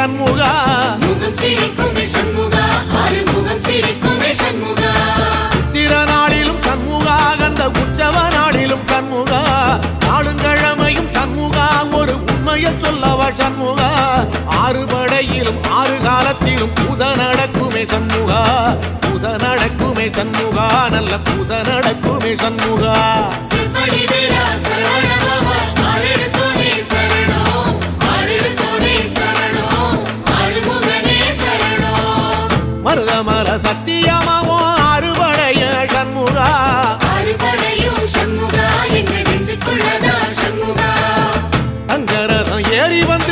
சண்முகா முகம் சிரிக்குமே சண்முகா ஆறுமுகம் சிரிக்குமே சண்முகா சித்திர நாளிலும் சண்முகா கந்த உற்சவ நாளிலும் சண்முகா நாளுங்கிழமையும் சண்முகா ஒரு உண்மையை சொல்லவா சண்முகா ஆறு படையிலும் ஆறு காலத்திலும் பூசை நடக்குமே சண்முகா பூசை நடக்குமே சண்முகா நல்ல பூசை நடக்குமே சண்முகா சிவடி வேலா சரவணபவா ஆரெடுத்தோனே சரணம் ஆரெடுத்தோனே சரணம் ஆறுமுகனே சரணம் மருதமல சத்தியமாவோ அறுபடைய சண்முகா அறுபடையும் சண்முகா எங்கள் நெஞ்சுக்குள்ளதா சண்முகா அங்கரதம் ஏறி வந்து